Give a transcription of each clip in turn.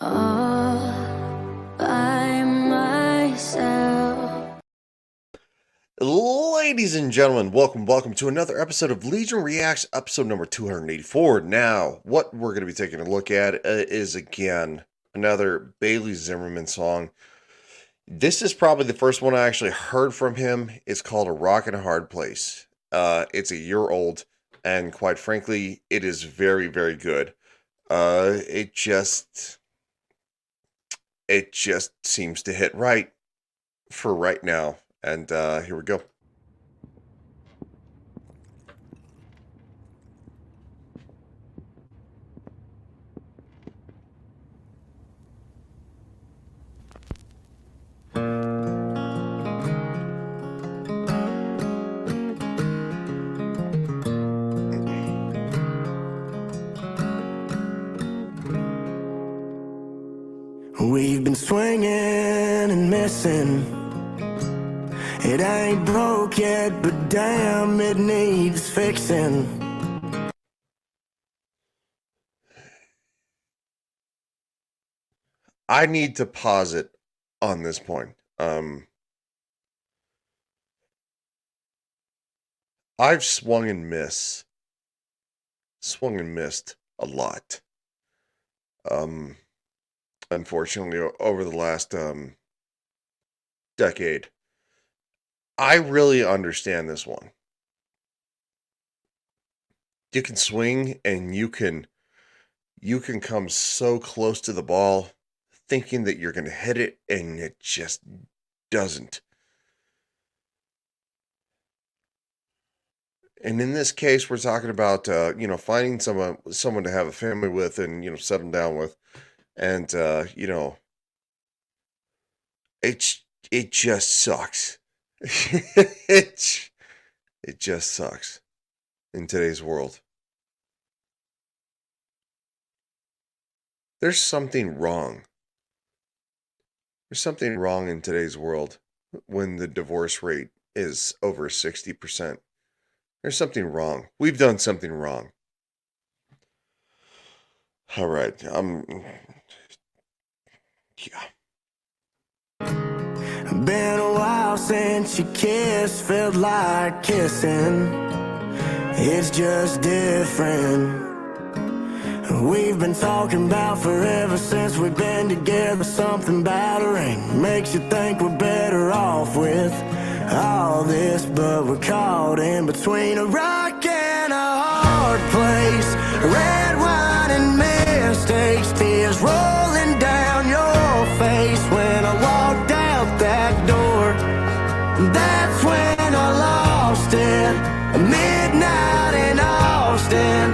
all by myself. Ladies and gentlemen, welcome to another episode of Legion Reacts, episode number 284. Now, what we're going to be taking a look at is, again, another Bailey Zimmerman song. This is probably the first one I actually heard from him. It's called A Rock in a Hard Place. It's a year old, and quite frankly, it is very, very good. It just seems to hit right for right now. And here we go. We've been swinging and missing. It ain't broke yet, but damn, it needs fixing. I need to pause it on this point. I've swung and missed a lot. Unfortunately, over the last decade, I really understand this one. You can swing and you can come so close to the ball thinking that you're going to hit it, and it just doesn't. And in this case, we're talking about finding someone to have a family with and settle down with, and it just sucks. it just sucks in today's world. There's something wrong. There's something wrong in today's world when the divorce rate is over 60%. There's something wrong. We've done something wrong. All right. Yeah. Been a while since you kissed, felt like kissing. It's just different. We've been talking about forever since we've been together. Something about a ring makes you think we're better off with all this, but we're caught in between a rock and a hard place. Red wine and mistakes, tears rolling down your face. When I walked out that door, that's when I lost it. Midnight in Austin,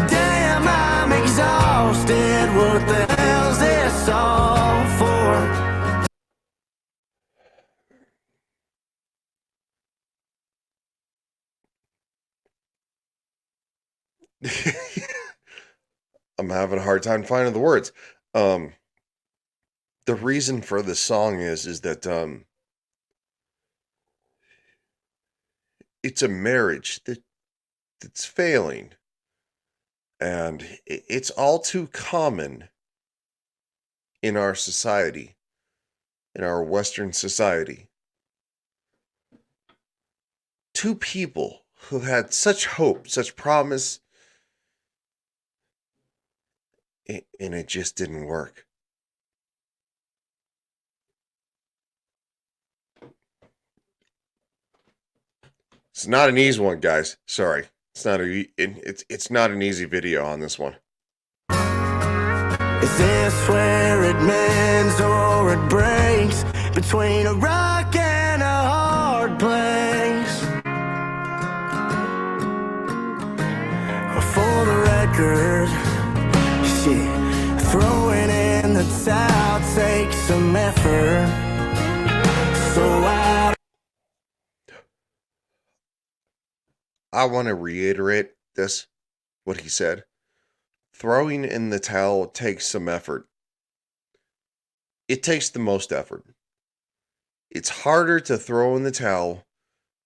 damn, I'm exhausted. What the hell's this all for? I'm having a hard time finding the words. The reason for this song is that it's a marriage that's failing, and it's all too common in our society, in our Western society. Two people who had such hope, such promise, and it just didn't work. It's not an easy one, guys. Sorry, it's not an easy video on this one. Is this where it mends or it breaks? Between a rock and a hard place. For the record, shit, throwing in the towel takes some effort. So I want to reiterate what he said. Throwing in the towel takes some effort. It takes the most effort. It's harder to throw in the towel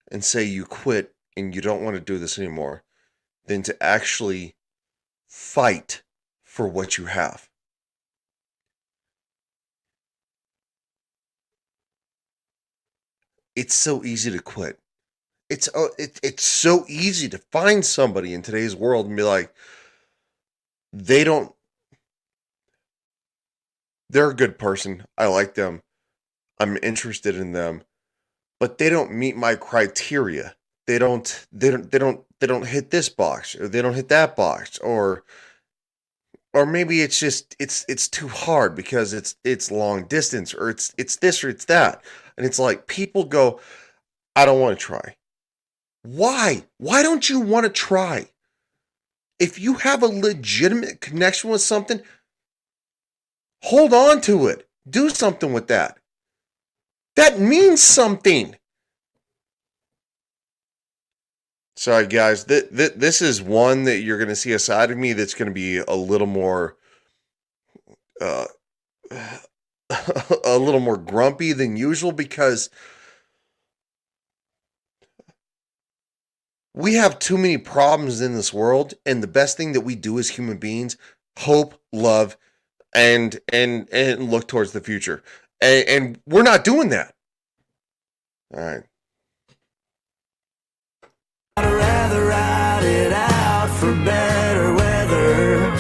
and say you quit and you don't want to do this anymore than to actually fight for what you have. it's so easy to quit. It's so easy to find somebody in today's world and be like, they don't they're a good person. I like them. I'm interested in them, but they don't meet my criteria. They don't hit this box, or they don't hit that box, or maybe it's just it's too hard because it's long distance, or it's this or it's that. And it's like people go, I don't want to try. Why? Why don't you want to try? If you have a legitimate connection with something, hold on to it. Do something with that. That means something. Sorry, guys. This is one that you're going to see a side of me that's going to be a little more, uh, a little more grumpy than usual because we have too many problems in this world, and the best thing that we do as human beings, hope, love, and look towards the future, and we're not doing that. All right. I'd rather ride it out for better weather.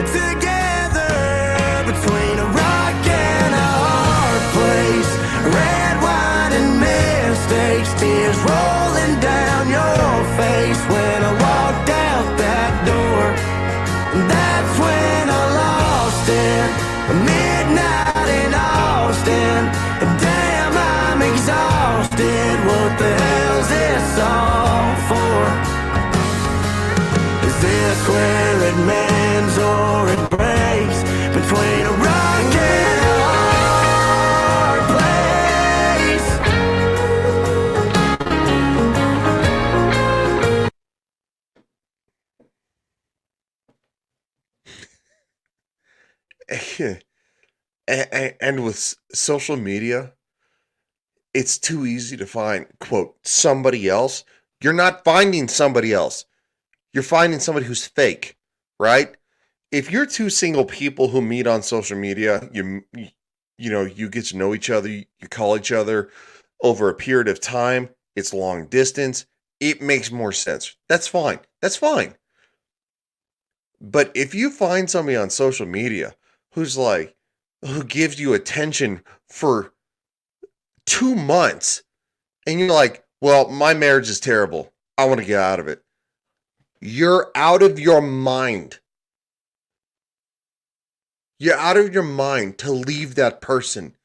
Together between a rock and a hard place. Red wine and mistakes, tears rolling down your face. When I walked out that door, that's when I lost it. Midnight in Austin. Damn, I'm exhausted. What the hell's this all for? Is this where it mends or it breaks? Between a rock and a hard place? And with social media, it's too easy to find, quote, somebody else. You're not finding somebody else. You're finding somebody who's fake, right? If you're two single people who meet on social media, you get to know each other, you call each other over a period of time, it's long distance, it makes more sense. That's fine. That's fine. But if you find somebody on social media who gives you attention for 2 months, and you're like, well, my marriage is terrible, I want to get out of it. You're out of your mind. You're out of your mind to leave that person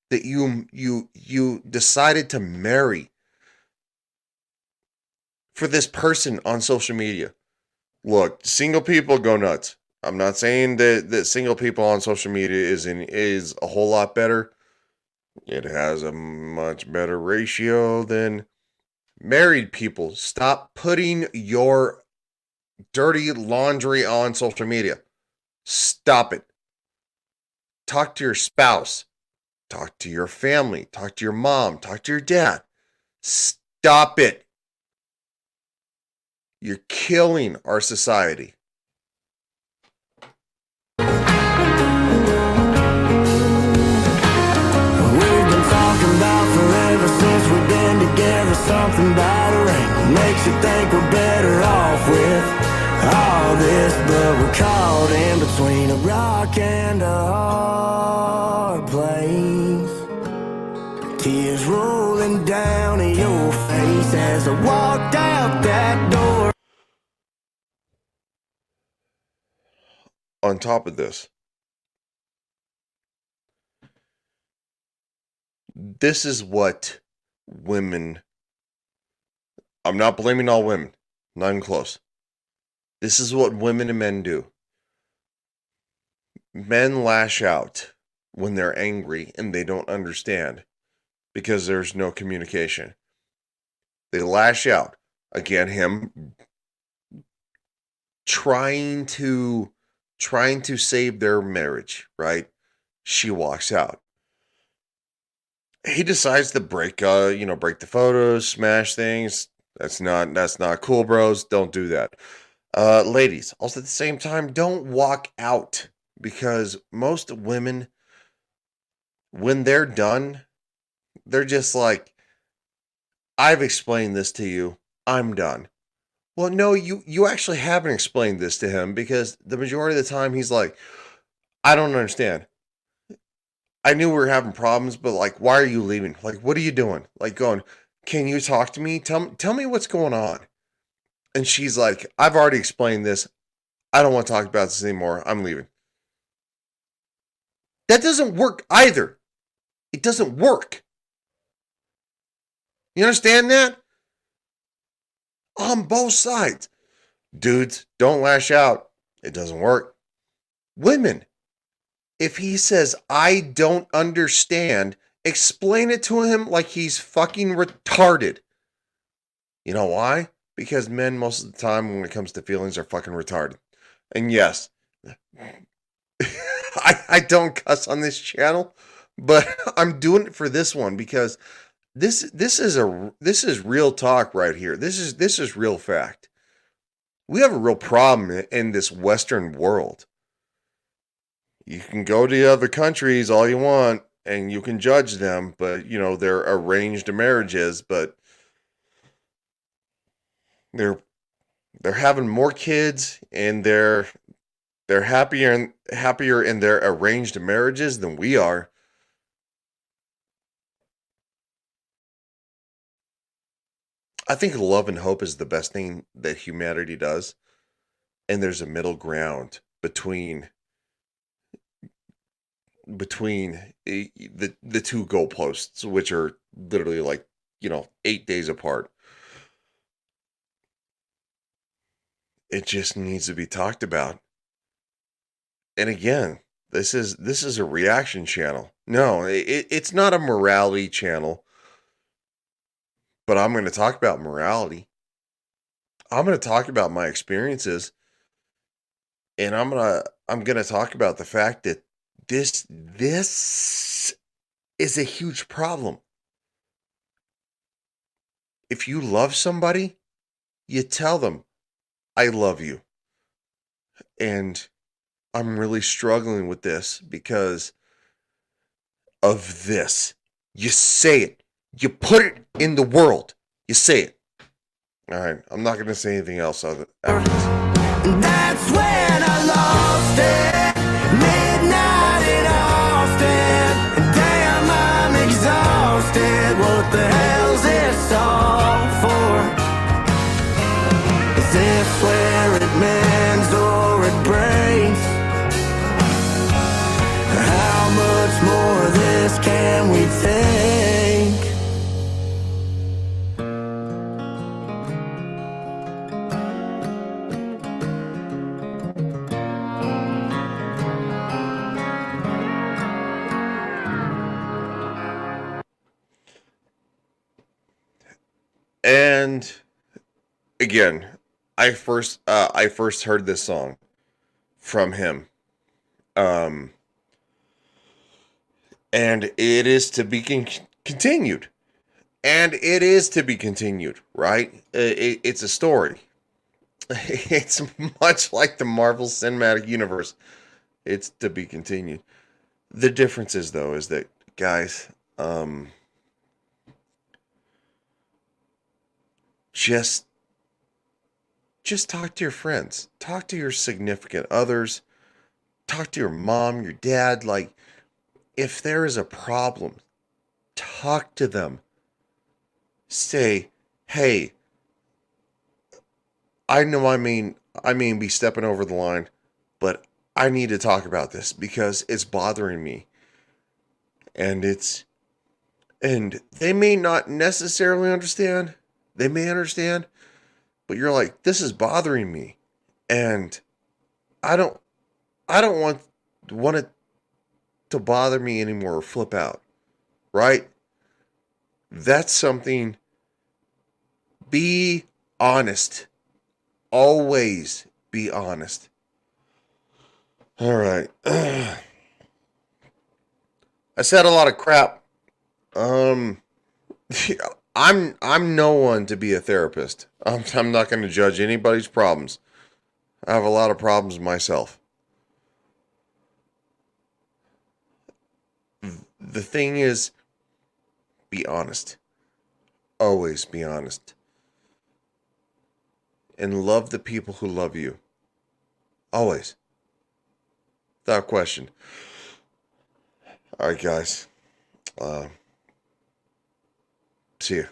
that you decided to marry for this person on social media. Look, single people go nuts. I'm not saying that single people on social media is a whole lot better. It has a much better ratio than married people. Stop putting your dirty laundry on social media. Stop it. Talk to your spouse. Talk to your family. Talk to your mom. Talk to your dad. Stop it. You're killing our society. We've been talking about forever since we've been together. Something battering makes you think we're better off with all this, but we're caught in between a rock and a hard place. Tears rolling down your face as I walked out that door. On top of this is what women, I'm not blaming all women, not even close. This is what women and men do. Men lash out when they're angry and they don't understand because there's no communication. They lash out. Again, him trying to save their marriage, right? She walks out. He decides to break the photos, smash things. That's not cool, bros. Don't do that. Ladies, also at the same time, don't walk out, because most women, when they're done, they're just like, I've explained this to you. I'm done. Well, no, you actually haven't explained this to him because the majority of the time he's like, I don't understand. I knew we were having problems, but like, why are you leaving? Like, what are you doing? Like, going, can you talk to me? Tell me what's going on. And she's like, I've already explained this. I don't want to talk about this anymore. I'm leaving. That doesn't work either. It doesn't work. You understand that? On both sides. Dudes, don't lash out. It doesn't work. Women, if he says, I don't understand, explain it to him like he's fucking retarded. You know why? Because men, most of the time, when it comes to feelings, are fucking retarded. And yes, I don't cuss on this channel, but I'm doing it for this one because this is real talk right here. This is real fact. We have a real problem in this Western world. You can go to other countries all you want and you can judge them, but they're arranged marriages, but they're having more kids and they're happier in their arranged marriages than we are. I think love and hope is the best thing that humanity does, and there's a middle ground between the two goalposts, which are literally like 8 days apart. It just needs to be talked about. And again, this is a reaction channel. No, it's not a morality channel. But I'm going to talk about morality. I'm going to talk about my experiences, and I'm going to talk about the fact that this is a huge problem. If you love somebody, you tell them, I love you. And I'm really struggling with this because of this. You say it. You put it in the world. You say it. All right. I'm not going to say anything else after this. That's when I lost it. Midnight in Austin. Damn, I'm exhausted. What the hell's this all for? Is this where it mends or it breaks? How much more of this can we take? And again, I first heard this song from him. And it is to be continued. And it is to be continued, right? It's a story. It's much like the Marvel Cinematic Universe. It's to be continued. The difference is, though, is that, guys, just talk to your friends. Talk to your significant others. Talk to your mom, your dad. Like, if there is a problem, talk to them. Say, hey, I know I mean be stepping over the line, but I need to talk about this because it's bothering me. And they may not necessarily understand. They may understand, but you're like, this is bothering me. And I don't want it to bother me anymore or flip out. Right? That's something. Be honest. Always be honest. All right. I said a lot of crap. I'm no one to be a therapist. I'm not going to judge anybody's problems. I have a lot of problems myself. The thing is, be honest. always be honest. And love the people who love you. Always. Without question. All right, guys. See you.